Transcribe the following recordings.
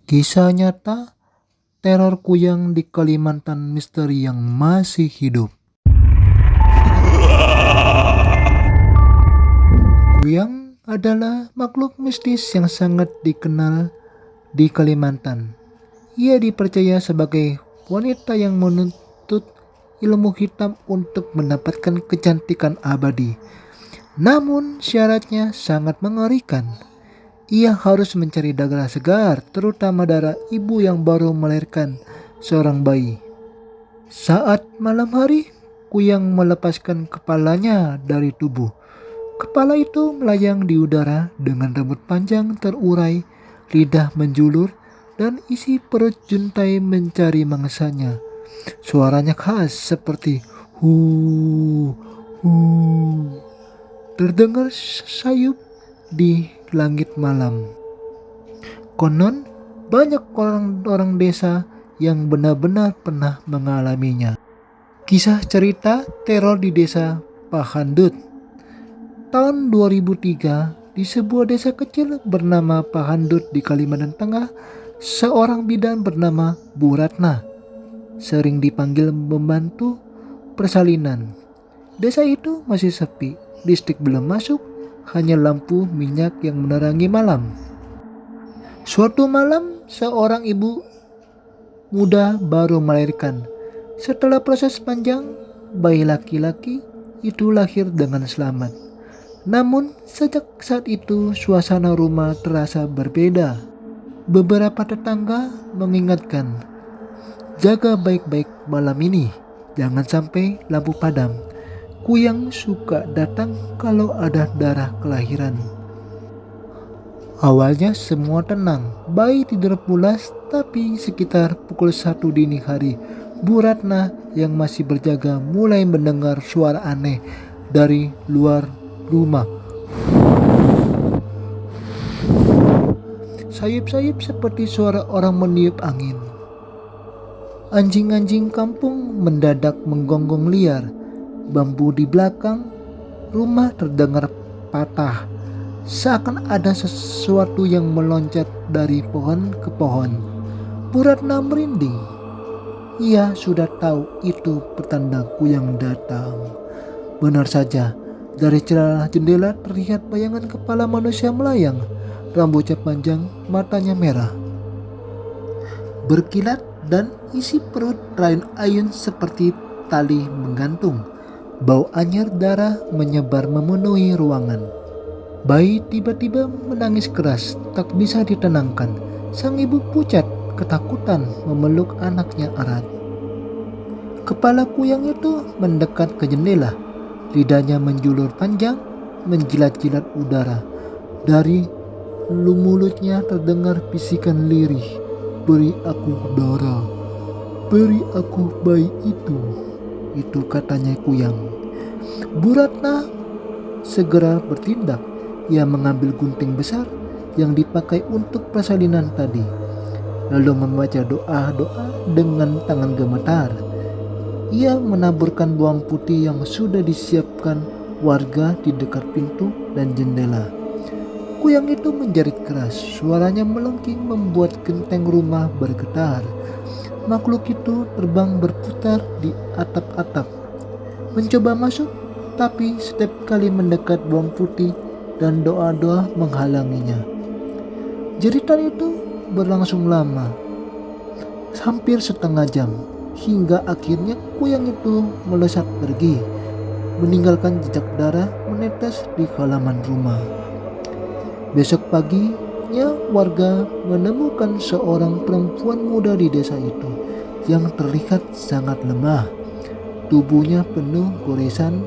Kisah nyata teror kuyang di Kalimantan misteri yang masih hidup. Kuyang adalah makhluk mistis yang sangat dikenal di Kalimantan. Ia dipercaya sebagai wanita yang menuntut ilmu hitam untuk mendapatkan kecantikan abadi. Namun syaratnya sangat mengerikan. Ia harus mencari darah segar, terutama darah ibu yang baru melahirkan seorang bayi. Saat malam hari, kuyang melepaskan kepalanya dari tubuh. Kepala itu melayang di udara dengan rambut panjang terurai, lidah menjulur, dan isi perut juntai mencari mangsanya. Suaranya khas seperti hu hu, terdengar sayup di langit malam. Konon banyak orang-orang desa yang benar-benar pernah mengalaminya. Kisah cerita teror di desa Pahandut. Tahun 2003, di sebuah desa kecil bernama Pahandut di Kalimantan Tengah, seorang bidan bernama Bu Ratna sering dipanggil membantu persalinan. Desa itu masih sepi, listrik belum masuk, hanya lampu minyak yang menerangi malam. Suatu malam, seorang ibu muda baru melahirkan. Setelah proses panjang, bayi laki-laki itu lahir dengan selamat. Namun, sejak saat itu suasana rumah terasa berbeda. Beberapa tetangga mengingatkan, jaga baik-baik malam ini, jangan sampai lampu padam. Kuyang suka datang kalau ada darah kelahiran. Awalnya semua tenang, bayi tidur pulas, tapi sekitar pukul 1 dini hari, Bu Ratna yang masih berjaga mulai mendengar suara aneh dari luar rumah. Sayup-sayup seperti suara orang meniup angin. Anjing-anjing kampung mendadak menggonggong liar. Bambu di belakang rumah terdengar patah, seakan ada sesuatu yang meloncat dari pohon ke pohon. Bu Ratna merinding. Ia sudah tahu itu pertanda kuyang datang. Benar saja, dari celah jendela terlihat bayangan kepala manusia melayang. Rambutnya panjang, matanya merah, berkilat, dan isi perut ayun-ayun seperti tali menggantung. Bau anyir darah menyebar memenuhi ruangan. Bayi tiba-tiba menangis keras, tak bisa ditenangkan. Sang ibu pucat, ketakutan memeluk anaknya erat. Kepala kuyang itu mendekat ke jendela. Lidahnya menjulur panjang, menjilat-jilat udara. Dari mulutnya terdengar bisikan lirih, beri aku darah, beri aku bayi itu katanya kuyang. Bu Ratna segera bertindak. Ia mengambil gunting besar yang dipakai untuk persalinan tadi, lalu membaca doa-doa dengan tangan gemetar. Ia menaburkan bawang putih yang sudah disiapkan warga di dekat pintu dan jendela. Kuyang itu menjerit keras, suaranya melengking membuat genteng rumah bergetar. Makhluk itu terbang berputar di atap-atap, mencoba masuk, tapi setiap kali mendekat bawang putih dan doa-doa menghalanginya. Jeritan itu berlangsung lama, hampir setengah jam. Hingga akhirnya kuyang itu melesat pergi, meninggalkan jejak darah menetes di halaman rumah. Besok paginya warga menemukan seorang perempuan muda di desa itu yang terlihat sangat lemah. Tubuhnya penuh goresan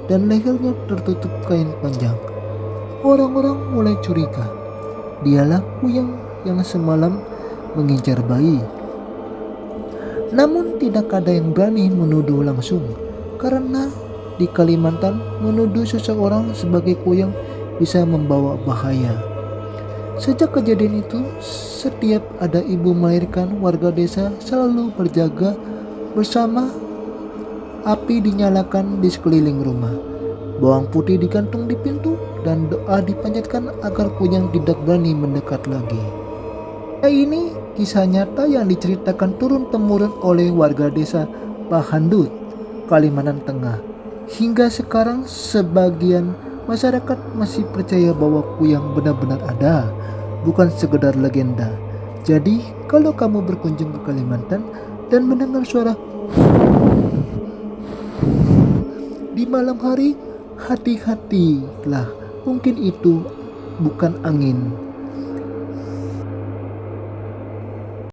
dan lehernya tertutup kain panjang. Orang-orang mulai curiga, dialah kuyang yang semalam mengincar bayi. Namun tidak ada yang berani menuduh langsung, karena di Kalimantan menuduh seseorang sebagai kuyang bisa membawa bahaya. Sejak kejadian itu, setiap ada ibu melahirkan, warga desa selalu berjaga bersama. Api dinyalakan di sekeliling rumah, bawang putih digantung di pintu, dan doa dipanjatkan agar kuyang tidak berani mendekat lagi. Ini kisah nyata yang diceritakan turun-temurun oleh warga desa Pahandut, Kalimantan Tengah. Hingga sekarang sebagian masyarakat masih percaya bahwa kuyang benar-benar ada, bukan sekedar legenda. Jadi, kalau kamu berkunjung ke Kalimantan dan mendengar suara di malam hari, hati-hatilah. Mungkin itu bukan angin,